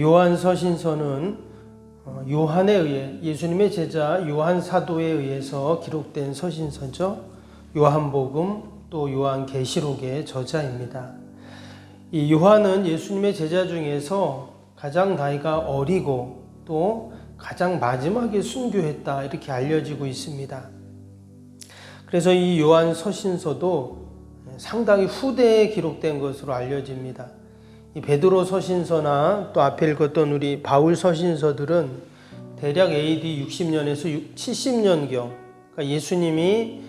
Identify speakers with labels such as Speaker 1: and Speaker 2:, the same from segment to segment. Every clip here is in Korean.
Speaker 1: 요한 서신서는 요한에 의해 예수님의 제자 요한 사도에 의해서 기록된 서신서죠. 요한복음 또 요한계시록의 저자입니다. 이 요한은 예수님의 제자 중에서 가장 나이가 어리고 또 가장 마지막에 순교했다 이렇게 알려지고 있습니다. 그래서 이 요한 서신서도 상당히 후대에 기록된 것으로 알려집니다. 이 베드로 서신서나 또 앞에 읽었던 우리 바울 서신서들은 대략 AD 60년에서 70년경, 그러니까 예수님이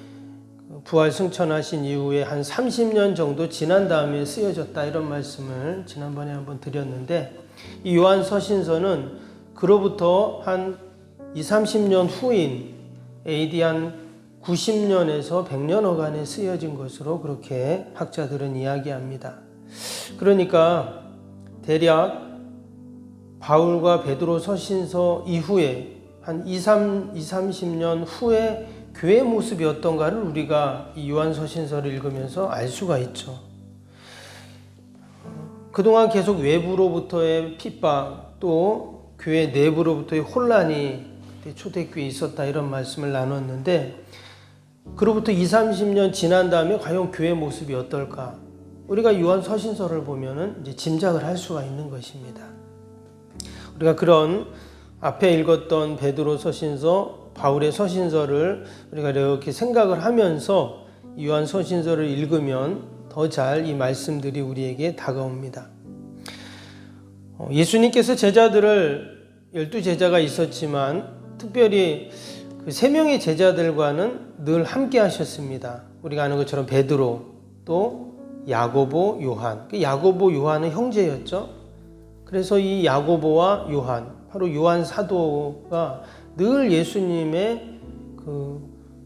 Speaker 1: 부활 승천하신 이후에 한 30년 정도 지난 다음에 쓰여졌다 이런 말씀을 지난번에 한번 드렸는데, 이 요한 서신서는 그로부터 한 20-30년 후인 AD 한 90년에서 100년 어간에 쓰여진 것으로 그렇게 학자들은 이야기합니다. 그러니까 대략 바울과 베드로 서신서 이후에 한 20-30년 후에 교회 모습이 어떤가를 우리가 이 요한 서신서를 읽으면서 알 수가 있죠. 그동안 계속 외부로부터의 핍박 또 교회 내부로부터의 혼란이 초대교회에 있었다 이런 말씀을 나눴는데, 그로부터 20-30년 지난 다음에 과연 교회 모습이 어떨까? 우리가 요한 서신서를 보면은 이제 짐작을 할 수가 있는 것입니다. 우리가 그런 앞에 읽었던 베드로 서신서, 바울의 서신서를 우리가 이렇게 생각을 하면서 요한 서신서를 읽으면 더 잘 이 말씀들이 우리에게 다가옵니다. 예수님께서 제자들을 12제자가 있었지만 특별히 그 3명의 제자들과는 늘 함께 하셨습니다. 우리가 아는 것처럼 베드로, 또 야고보, 요한. 야고보, 요한은 형제였죠. 그래서 이 야고보와 요한, 바로 요한 사도가 늘 예수님의 그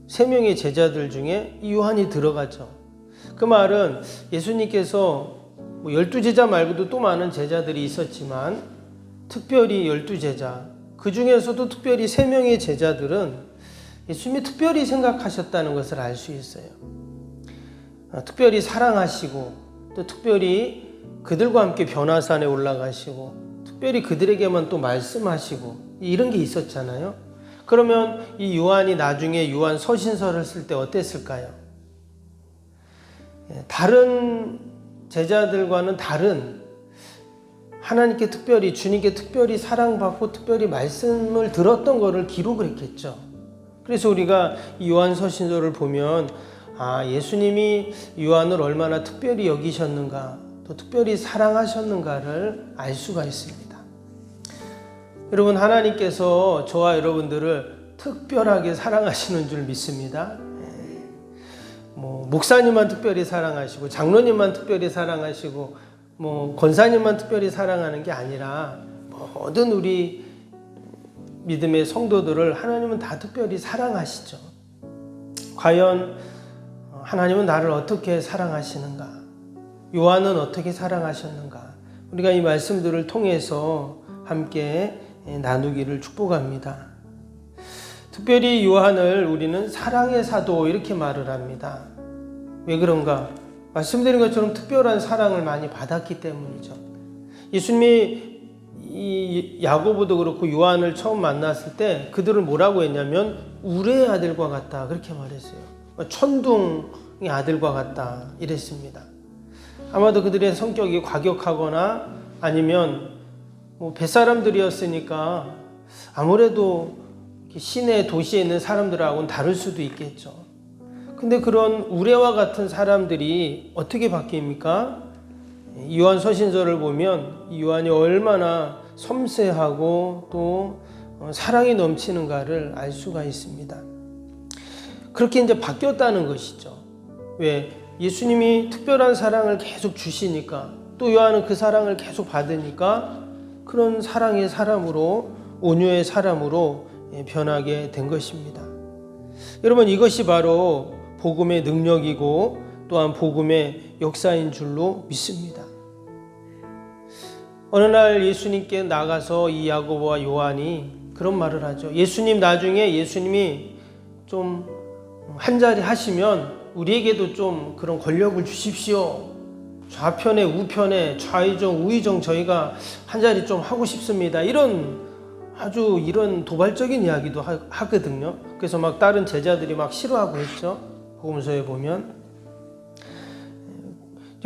Speaker 1: 3명의 제자들 중에 이 요한이 들어가죠. 그 말은 예수님께서 12제자 말고도 또 많은 제자들이 있었지만 특별히 12제자, 그 중에서도 특별히 3명의 제자들은 예수님이 특별히 생각하셨다는 것을 알 수 있어요. 특별히 사랑하시고 또 특별히 그들과 함께 변화산에 올라가시고 특별히 그들에게만 또 말씀하시고 이런 게 있었잖아요. 그러면 이 요한이 나중에 요한 서신서를 쓸 때 어땠을까요? 다른 제자들과는 다른 하나님께 특별히, 주님께 특별히 사랑받고 특별히 말씀을 들었던 것을 기록을 했겠죠. 그래서 우리가 이 요한 서신서를 보면 예수님이 요한을 얼마나 특별히 여기셨는가, 또 특별히 사랑하셨는가를 알 수가 있습니다. 여러분, 하나님께서 저와 여러분들을 특별하게 사랑하시는 줄 믿습니다. 목사님만 특별히 사랑하시고 장로님만 특별히 사랑하시고 권사님만 특별히 사랑하는 게 아니라 모든 우리 믿음의 성도들을 하나님은 다 특별히 사랑하시죠. 과연 하나님은 나를 어떻게 사랑하시는가? 요한은 어떻게 사랑하셨는가? 우리가 이 말씀들을 통해서 함께 나누기를 축복합니다. 특별히 요한을 우리는 사랑의 사도 이렇게 말을 합니다. 왜 그런가? 말씀드린 것처럼 특별한 사랑을 많이 받았기 때문이죠. 예수님이 이 야고보도 그렇고 요한을 처음 만났을 때 그들을 뭐라고 했냐면 우레의 아들과 같다 그렇게 말했어요. 천둥의 아들과 같다 이랬습니다. 아마도 그들의 성격이 과격하거나 아니면 뱃사람들이었으니까 아무래도 시내 도시에 있는 사람들하고는 다를 수도 있겠죠. 근데 그런 우레와 같은 사람들이 어떻게 바뀝니까? 요한 서신서를 보면 이 요한이 얼마나 섬세하고 또 사랑이 넘치는가를 알 수가 있습니다. 그렇게 이제 바뀌었다는 것이죠. 왜? 예수님이 특별한 사랑을 계속 주시니까, 또 요한은 그 사랑을 계속 받으니까 그런 사랑의 사람으로, 온유의 사람으로 변하게 된 것입니다. 여러분, 이것이 바로 복음의 능력이고 또한 복음의 역사인 줄로 믿습니다. 어느 날 예수님께 나가서 이 야고보와 요한이 그런 말을 하죠. 나중에 예수님이 좀 한 자리 하시면 우리에게도 좀 그런 권력을 주십시오. 좌편에 우편에 좌의정 우의정 저희가 한 자리 좀 하고 싶습니다. 이런 도발적인 이야기도 하거든요. 그래서 막 다른 제자들이 막 싫어하고 했죠. 복음서에 보면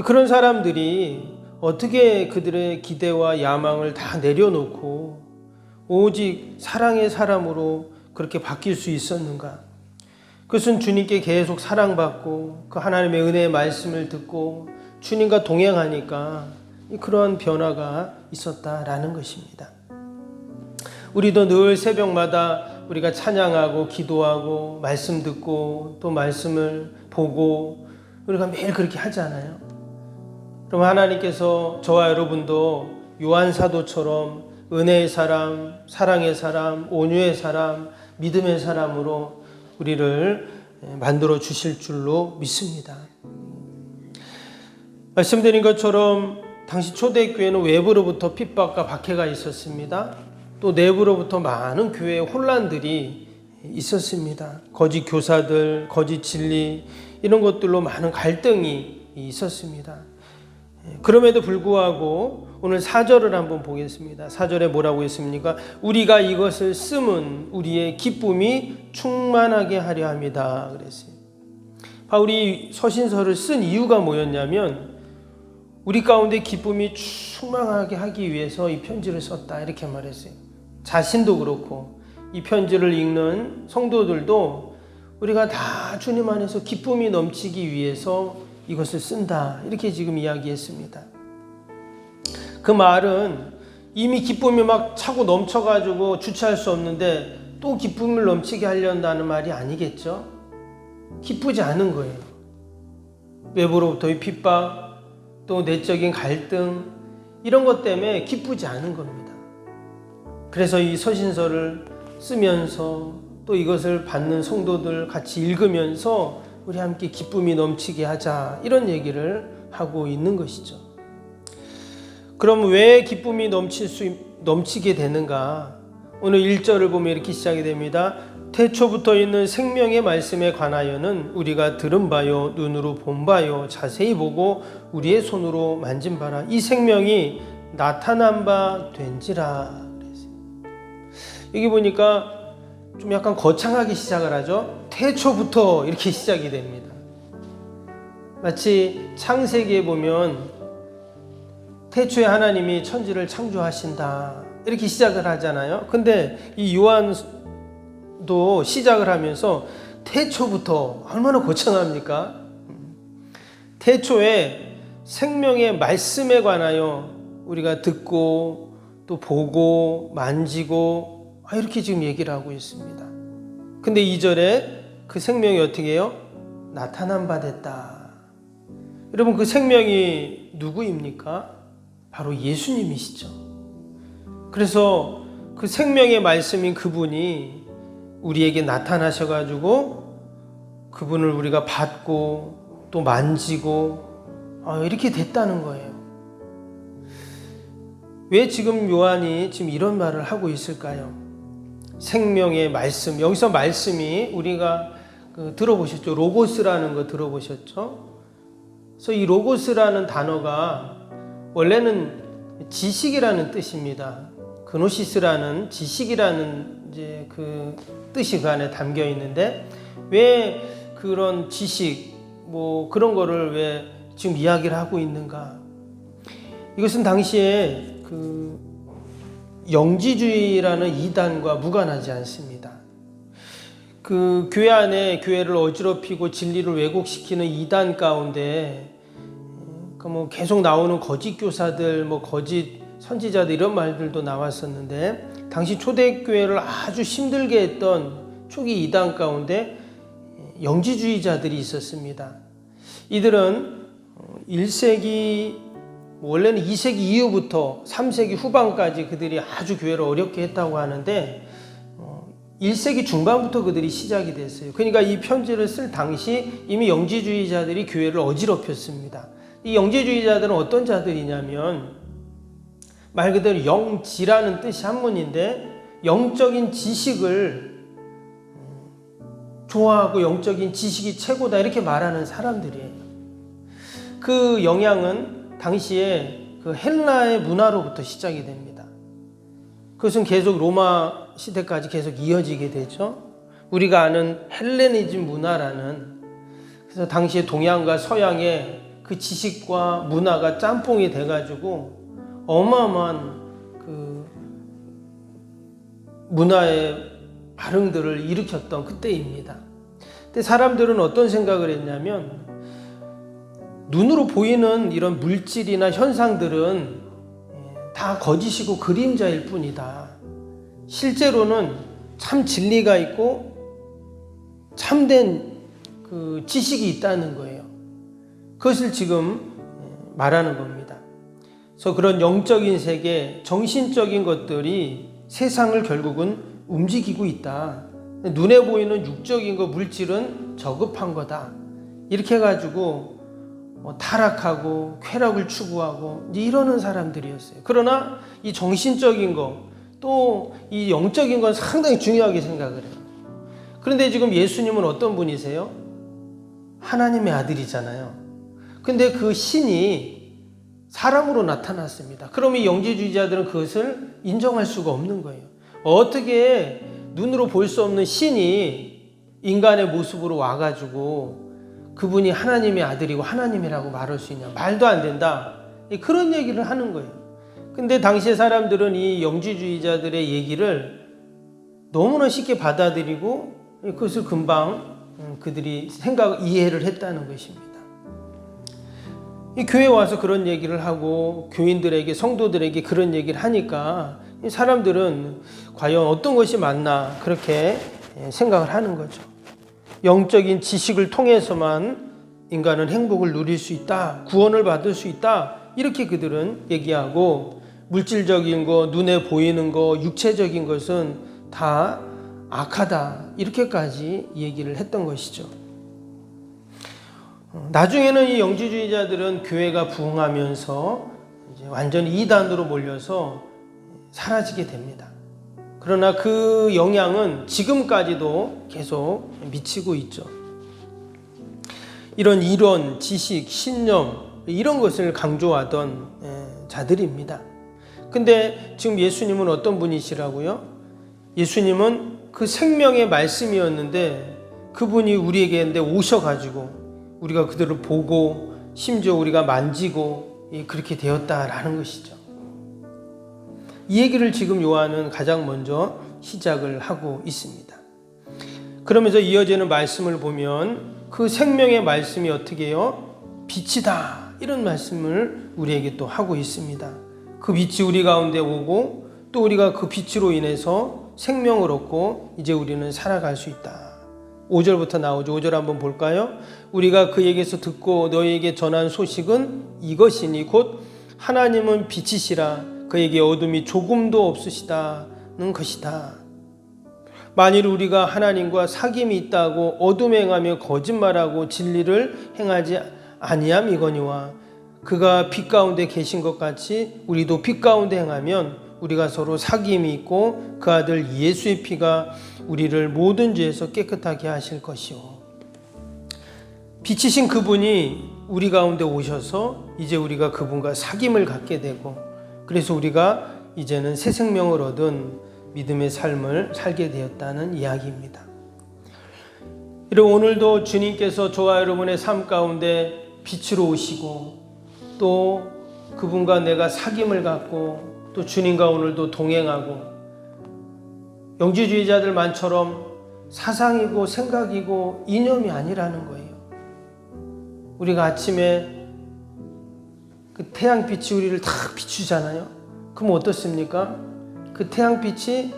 Speaker 1: 그런 사람들이 어떻게 그들의 기대와 야망을 다 내려놓고 오직 사랑의 사람으로 그렇게 바뀔 수 있었는가? 그것은 주님께 계속 사랑받고 그 하나님의 은혜의 말씀을 듣고 주님과 동행하니까 그러한 변화가 있었다라는 것입니다. 우리도 늘 새벽마다 우리가 찬양하고 기도하고 말씀 듣고 또 말씀을 보고 우리가 매일 그렇게 하잖아요. 그럼 하나님께서 저와 여러분도 요한 사도처럼 은혜의 사람, 사랑의 사람, 온유의 사람, 믿음의 사람으로 우리를 만들어 주실 줄로 믿습니다. 말씀드린 것처럼 당시 초대교회는 외부로부터 핍박과 박해가 있었습니다. 또 내부로부터 많은 교회의 혼란들이 있었습니다. 거짓 교사들, 거짓 진리 이런 것들로 많은 갈등이 있었습니다. 그럼에도 불구하고 오늘 4절을 한번 보겠습니다. 4절에 뭐라고 했습니까? 우리가 이것을 쓰면 우리의 기쁨이 충만하게 하려 함이다 그랬어요. 바울이 서신서를 쓴 이유가 뭐였냐면 우리 가운데 기쁨이 충만하게 하기 위해서 이 편지를 썼다 이렇게 말했어요. 자신도 그렇고 이 편지를 읽는 성도들도 우리가 다 주님 안에서 기쁨이 넘치기 위해서 이것을 쓴다 이렇게 지금 이야기했습니다. 그 말은 이미 기쁨이 막 차고 넘쳐가지고 주체할 수 없는데 또 기쁨을 넘치게 하려는 말이 아니겠죠. 기쁘지 않은 거예요. 외부로부터의 핍박 또 내적인 갈등 이런 것 때문에 기쁘지 않은 겁니다. 그래서 이 서신서를 쓰면서 또 이것을 받는 성도들 같이 읽으면서 우리 함께 기쁨이 넘치게 하자 이런 얘기를 하고 있는 것이죠. 그럼 왜 기쁨이 넘치게 되는가? 오늘 1절을 보면 이렇게 시작이 됩니다. 태초부터 있는 생명의 말씀에 관하여는 우리가 들은 바요 눈으로 본 바요 자세히 보고 우리의 손으로 만진 바라 이 생명이 나타난 바 된지라 그랬어요. 여기 보니까 좀 약간 거창하게 시작을 하죠. 태초부터 이렇게 시작이 됩니다. 마치 창세기에 보면 태초에 하나님이 천지를 창조하신다 이렇게 시작을 하잖아요. 근데 이 요한도 시작을 하면서 태초부터 얼마나 거창합니까? 태초에 생명의 말씀에 관하여 우리가 듣고 또 보고 만지고 이렇게 지금 얘기를 하고 있습니다. 근데 2절에 그 생명이 어떻게 해요? 나타난 바 됐다. 여러분 그 생명이 누구입니까? 바로 예수님이시죠. 그래서 그 생명의 말씀인 그분이 우리에게 나타나셔가지고 그분을 우리가 받고 또 만지고 이렇게 됐다는 거예요. 왜 지금 요한이 지금 이런 말을 하고 있을까요? 생명의 말씀, 여기서 말씀이 우리가 들어보셨죠? 로고스라는 거 들어보셨죠? 그래서 이 로고스라는 단어가 원래는 지식이라는 뜻입니다. 그노시스라는 지식이라는 이제 그 뜻이 그 안에 담겨 있는데 왜 그런 지식 뭐 그런 거를 왜 지금 이야기를 하고 있는가? 이것은 당시에 그 영지주의라는 이단과 무관하지 않습니다. 그 교회 안에 교회를 어지럽히고 진리를 왜곡시키는 이단 가운데 뭐 계속 나오는 거짓 교사들, 뭐 거짓 선지자들 이런 말들도 나왔었는데 당시 초대교회를 아주 힘들게 했던 초기 이단 가운데 영지주의자들이 있었습니다. 이들은 1세기 원래는 2세기 이후부터 3세기 후반까지 그들이 아주 교회를 어렵게 했다고 하는데 1세기 중반부터 그들이 시작이 됐어요. 그러니까 이 편지를 쓸 당시 이미 영지주의자들이 교회를 어지럽혔습니다. 이 영지주의자들은 어떤 자들이냐면 말 그대로 영지라는 뜻이 한문인데 영적인 지식을 좋아하고 영적인 지식이 최고다 이렇게 말하는 사람들이에요. 그 영향은 당시에 그 헬라의 문화로부터 시작이 됩니다. 그것은 계속 로마 시대까지 계속 이어지게 되죠. 우리가 아는 헬레니즘 문화라는, 그래서 당시에 동양과 서양의 그 지식과 문화가 짬뽕이 돼가지고 어마어마한 그 문화의 발흥들을 일으켰던 그때입니다. 근데 사람들은 어떤 생각을 했냐면, 눈으로 보이는 이런 물질이나 현상들은 다 거짓이고 그림자일 뿐이다. 실제로는 참 진리가 있고 참된 그 지식이 있다는 거예요. 그것을 지금 말하는 겁니다. 그래서 그런 영적인 세계, 정신적인 것들이 세상을 결국은 움직이고 있다. 눈에 보이는 육적인 거, 물질은 저급한 거다. 이렇게 해가지고 타락하고 쾌락을 추구하고 이제 이러는 사람들이었어요. 그러나 이 정신적인 거, 또 이 영적인 건 상당히 중요하게 생각을 해요. 그런데 지금 예수님은 어떤 분이세요? 하나님의 아들이잖아요. 근데 그 신이 사람으로 나타났습니다. 그럼 이 영지주의자들은 그것을 인정할 수가 없는 거예요. 어떻게 눈으로 볼 수 없는 신이 인간의 모습으로 와가지고 그분이 하나님의 아들이고 하나님이라고 말할 수 있냐? 말도 안 된다. 그런 얘기를 하는 거예요. 근데 당시의 사람들은 이 영지주의자들의 얘기를 너무나 쉽게 받아들이고 그것을 금방 그들이 이해를 했다는 것입니다. 이 교회에 와서 그런 얘기를 하고 교인들에게, 성도들에게 그런 얘기를 하니까 이 사람들은 과연 어떤 것이 맞나 그렇게 생각을 하는 거죠. 영적인 지식을 통해서만 인간은 행복을 누릴 수 있다, 구원을 받을 수 있다, 이렇게 그들은 얘기하고, 물질적인 거, 눈에 보이는 거, 육체적인 것은 다 악하다, 이렇게까지 얘기를 했던 것이죠. 나중에는 이 영지주의자들은 교회가 부흥하면서 이제 완전히 이단으로 몰려서 사라지게 됩니다. 그러나 그 영향은 지금까지도 계속 미치고 있죠. 이런 이론, 지식, 신념 이런 것을 강조하던 자들입니다. 근데 지금 예수님은 어떤 분이시라고요? 예수님은 그 생명의 말씀이었는데 그분이 우리에게 오셔가지고 우리가 그들을 보고 심지어 우리가 만지고 그렇게 되었다라는 것이죠. 이 얘기를 지금 요한은 가장 먼저 시작을 하고 있습니다. 그러면서 이어지는 말씀을 보면 그 생명의 말씀이 어떻게 해요? 빛이다, 이런 말씀을 우리에게 또 하고 있습니다. 그 빛이 우리 가운데 오고 또 우리가 그 빛으로 인해서 생명을 얻고 이제 우리는 살아갈 수 있다. 5절부터 나오죠. 5절 한번 볼까요? 우리가 그에게서 듣고 너희에게 전한 소식은 이것이니 곧 하나님은 빛이시라 그에게 어둠이 조금도 없으시다는 것이다. 만일 우리가 하나님과 사귐이 있다고 어둠에 행하며 거짓말하고 진리를 행하지 아니함이거니와 그가 빛 가운데 계신 것 같이 우리도 빛 가운데 행하면 우리가 서로 사귐이 있고 그 아들 예수의 피가 우리를 모든 죄에서 깨끗하게 하실 것이요. 빛이신 그분이 우리 가운데 오셔서 이제 우리가 그분과 사귐을 갖게 되고, 그래서 우리가 이제는 새 생명을 얻은 믿음의 삶을 살게 되었다는 이야기입니다. 오늘도 주님께서 저와 여러분의 삶 가운데 빛으로 오시고 또 그분과 내가 사귐을 갖고 또 주님과 오늘도 동행하고, 영지주의자들만처럼 사상이고 생각이고 이념이 아니라는 거예요. 우리가 아침에 그 태양빛이 우리를 다 비추잖아요. 그럼 어떻습니까? 그 태양빛이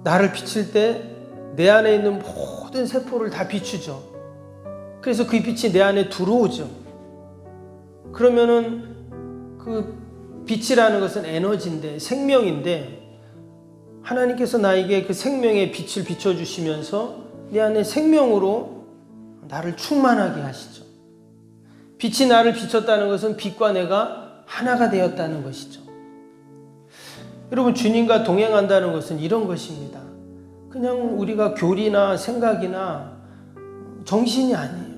Speaker 1: 나를 비칠 때 내 안에 있는 모든 세포를 다 비추죠. 그래서 그 빛이 내 안에 들어오죠. 그러면은 그 빛이라는 것은 에너지인데, 생명인데, 하나님께서 나에게 그 생명의 빛을 비춰주시면서 내 안에 생명으로 나를 충만하게 하시죠. 빛이 나를 비췄다는 것은 빛과 내가 하나가 되었다는 것이죠. 여러분, 주님과 동행한다는 것은 이런 것입니다. 그냥 우리가 교리나 생각이나 정신이 아니에요.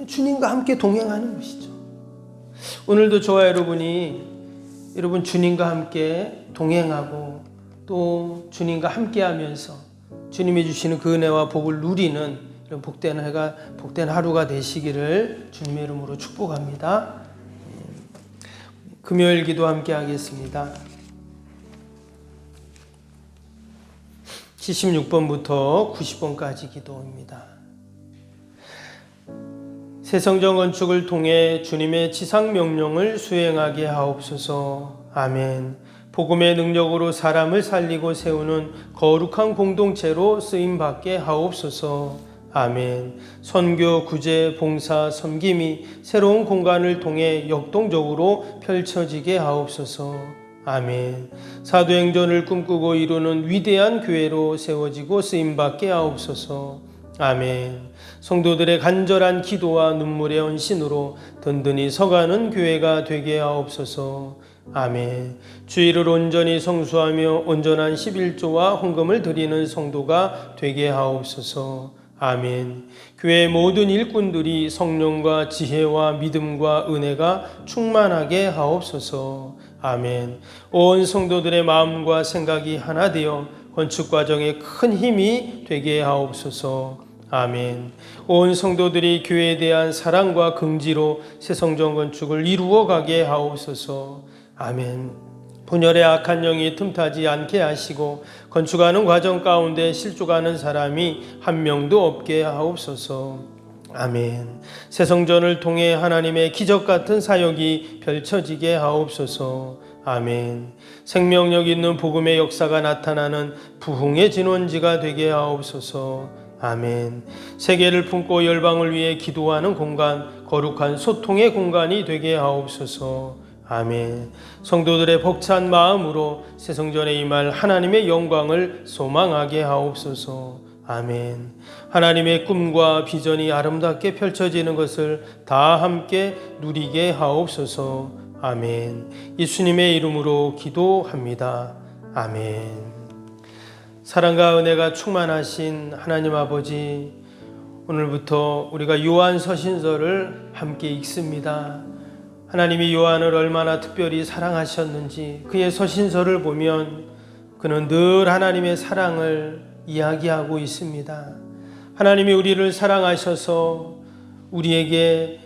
Speaker 1: 주님과 함께 동행하는 것이죠. 오늘도 저와 여러분 주님과 함께 동행하고 또 주님과 함께 하면서 주님이 주시는 그 은혜와 복을 누리는 이런 복된 하루가 되시기를 주님의 이름으로 축복합니다. 금요일 기도 함께 하겠습니다. 76번부터 90번까지 기도입니다. 새 성전 건축을 통해 주님의 지상 명령을 수행하게 하옵소서. 아멘. 복음의 능력으로 사람을 살리고 세우는 거룩한 공동체로 쓰임받게 하옵소서. 아멘. 선교, 구제, 봉사, 섬김이 새로운 공간을 통해 역동적으로 펼쳐지게 하옵소서. 아멘. 사도행전을 꿈꾸고 이루는 위대한 교회로 세워지고 쓰임받게 하옵소서. 아멘. 성도들의 간절한 기도와 눈물의 헌신으로 든든히 서가는 교회가 되게 하옵소서. 아멘. 주일을 온전히 성수하며 온전한 11조와 헌금을 드리는 성도가 되게 하옵소서. 아멘. 교회의 모든 일꾼들이 성령과 지혜와 믿음과 은혜가 충만하게 하옵소서. 아멘. 온 성도들의 마음과 생각이 하나 되어 건축 과정에 큰 힘이 되게 하옵소서. 아멘. 온 성도들이 교회에 대한 사랑과 긍지로 새 성전 건축을 이루어 가게 하옵소서. 아멘. 분열의 악한 영이 틈타지 않게 하시고 건축하는 과정 가운데 실족하는 사람이 한 명도 없게 하옵소서. 아멘. 새 성전을 통해 하나님의 기적 같은 사역이 펼쳐지게 하옵소서. 아멘. 생명력 있는 복음의 역사가 나타나는 부흥의 진원지가 되게 하옵소서. 아멘. 세계를 품고 열방을 위해 기도하는 공간, 거룩한 소통의 공간이 되게 하옵소서. 아멘. 성도들의 벅찬 마음으로 새 성전에 임할 하나님의 영광을 소망하게 하옵소서. 아멘. 하나님의 꿈과 비전이 아름답게 펼쳐지는 것을 다 함께 누리게 하옵소서. 아멘. 예수님의 이름으로 기도합니다. 아멘. 사랑과 은혜가 충만하신 하나님 아버지, 오늘부터 우리가 요한 서신서를 함께 읽습니다. 하나님이 요한을 얼마나 특별히 사랑하셨는지 그의 서신서를 보면 그는 늘 하나님의 사랑을 이야기하고 있습니다. 하나님이 우리를 사랑하셔서 우리에게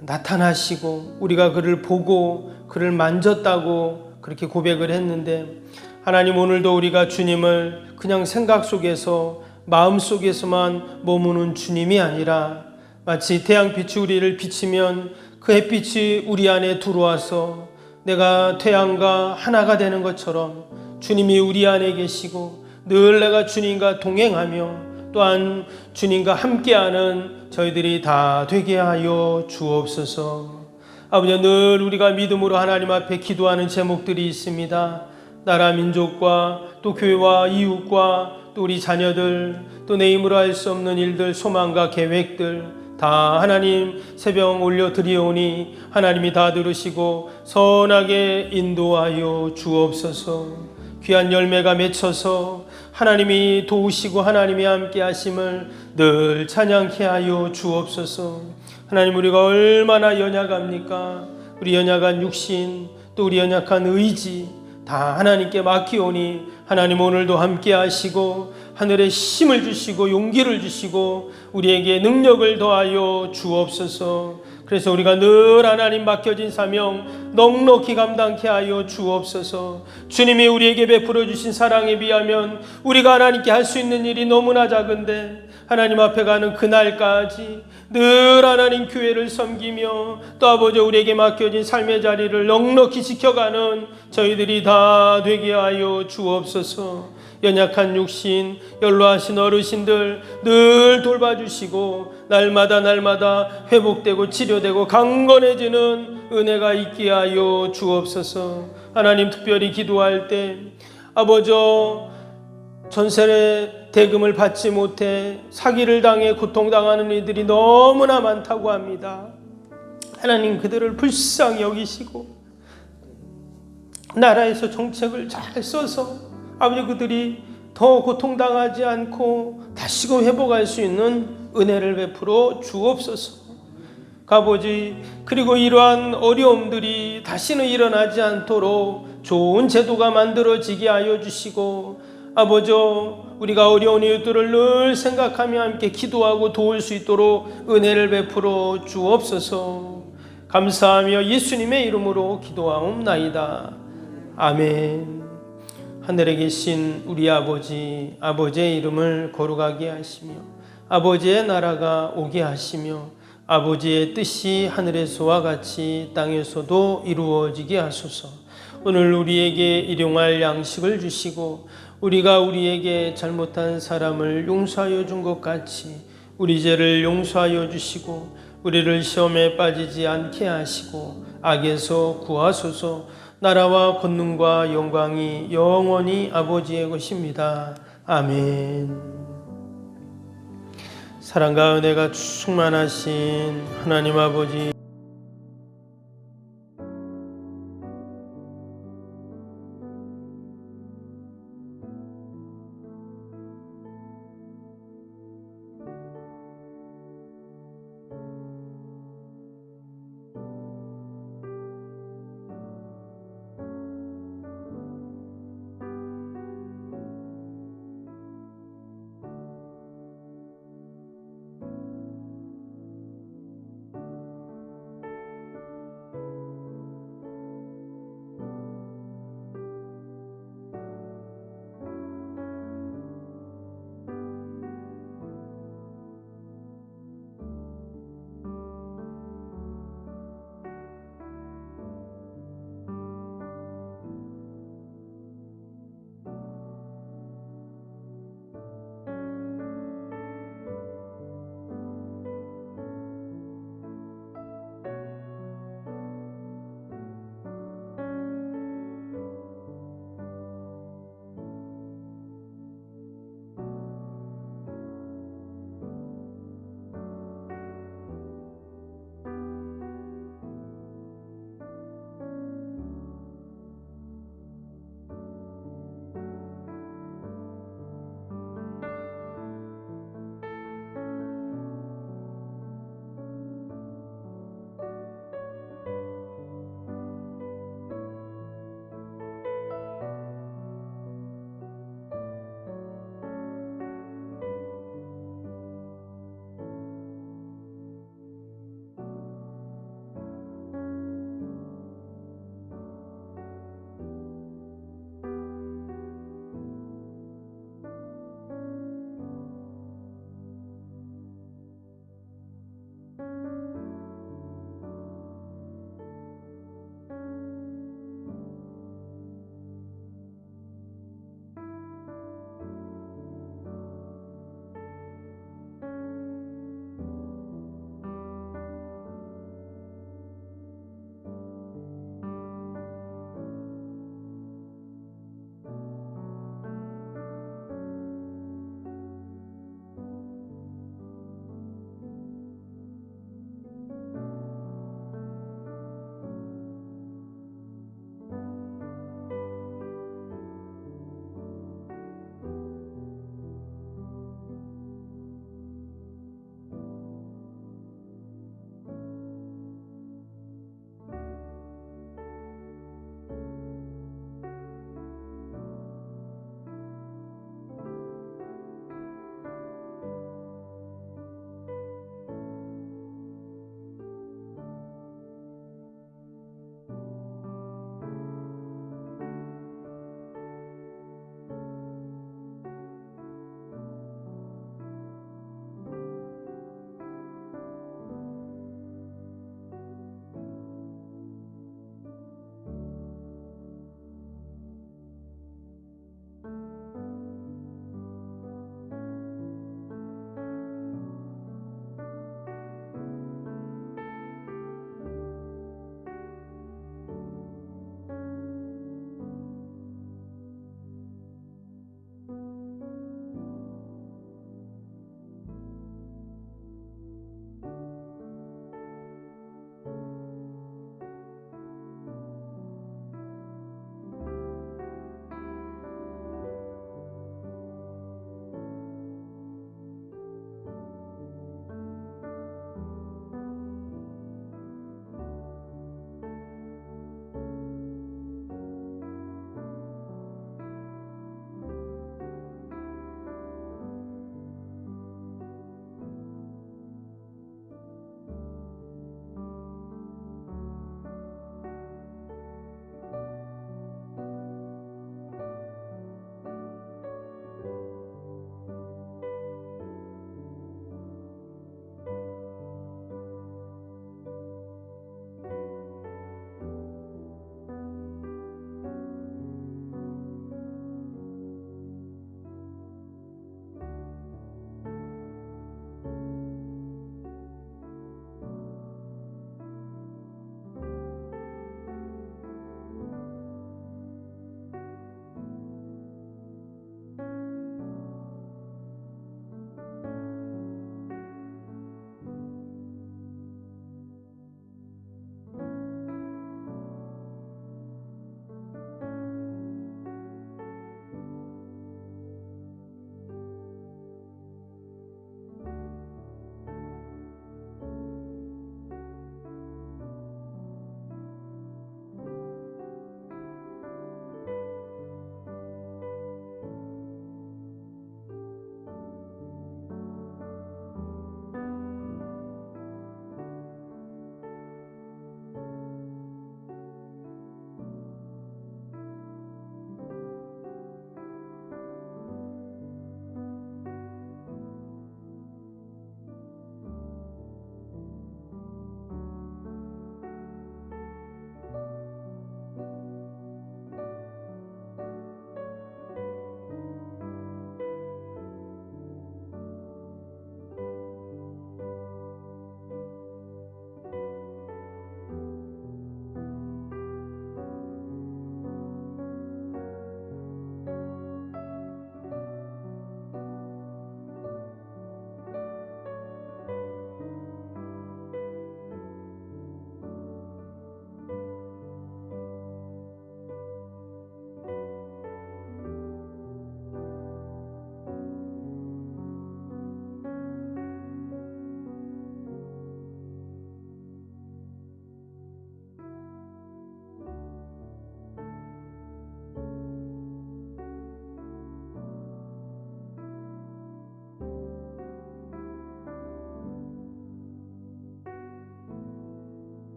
Speaker 1: 나타나시고 우리가 그를 보고 그를 만졌다고 그렇게 고백을 했는데, 하나님 오늘도 우리가 주님을 그냥 생각 속에서 마음 속에서만 머무는 주님이 아니라 마치 태양빛이 우리를 비치면 그 햇빛이 우리 안에 들어와서 내가 태양과 하나가 되는 것처럼 주님이 우리 안에 계시고 늘 내가 주님과 동행하며 또한 주님과 함께하는 저희들이 다 되게 하여 주옵소서. 아버지, 늘 우리가 믿음으로 하나님 앞에 기도하는 제목들이 있습니다. 나라 민족과 또 교회와 이웃과 또 우리 자녀들, 또 내 힘으로 할 수 없는 일들, 소망과 계획들 다 하나님 새벽 올려드리오니 하나님이 다 들으시고 선하게 인도하여 주옵소서. 귀한 열매가 맺혀서 하나님이 도우시고 하나님이 함께 하심을 늘 찬양케 하여 주옵소서. 하나님, 우리가 얼마나 연약합니까? 우리 연약한 육신, 또 우리 연약한 의지 다 하나님께 맡기오니 하나님 오늘도 함께 하시고 하늘에 힘을 주시고 용기를 주시고 우리에게 능력을 더하여 주옵소서. 그래서 우리가 늘 하나님 맡겨진 사명 넉넉히 감당케 하여 주옵소서. 주님이 우리에게 베풀어 주신 사랑에 비하면 우리가 하나님께 할 수 있는 일이 너무나 작은데, 하나님 앞에 가는 그날까지 늘 하나님 교회를 섬기며 또 아버지 우리에게 맡겨진 삶의 자리를 넉넉히 지켜가는 저희들이 다 되게 하여 주옵소서. 연약한 육신, 연로하신 어르신들 늘 돌봐주시고 날마다 회복되고 치료되고 강건해지는 은혜가 있게 하여 주옵소서. 하나님, 특별히 기도할 때 아버지 전세의 대금을 받지 못해 사기를 당해 고통당하는 이들이 너무나 많다고 합니다. 하나님, 그들을 불쌍히 여기시고 나라에서 정책을 잘 써서 아버지 그들이 더 고통당하지 않고 다시금 회복할 수 있는 은혜를 베풀어 주옵소서. 아버지, 그리고 이러한 어려움들이 다시는 일어나지 않도록 좋은 제도가 만들어지게 하여 주시고, 아버지, 우리가 어려운 이웃들을 늘 생각하며 함께 기도하고 도울 수 있도록 은혜를 베풀어 주옵소서. 감사하며 예수님의 이름으로 기도하옵나이다. 아멘. 하늘에 계신 우리 아버지, 아버지의 이름을 거룩하게 하시며 아버지의 나라가 오게 하시며 아버지의 뜻이 하늘에서와 같이 땅에서도 이루어지게 하소서. 오늘 우리에게 일용할 양식을 주시고 우리가 우리에게 잘못한 사람을 용서하여 준 것 같이 우리 죄를 용서하여 주시고 우리를 시험에 빠지지 않게 하시고 악에서 구하소서. 나라와 권능과 영광이 영원히 아버지의 것입니다. 아멘. 사랑과 은혜가 충만하신 하나님 아버지,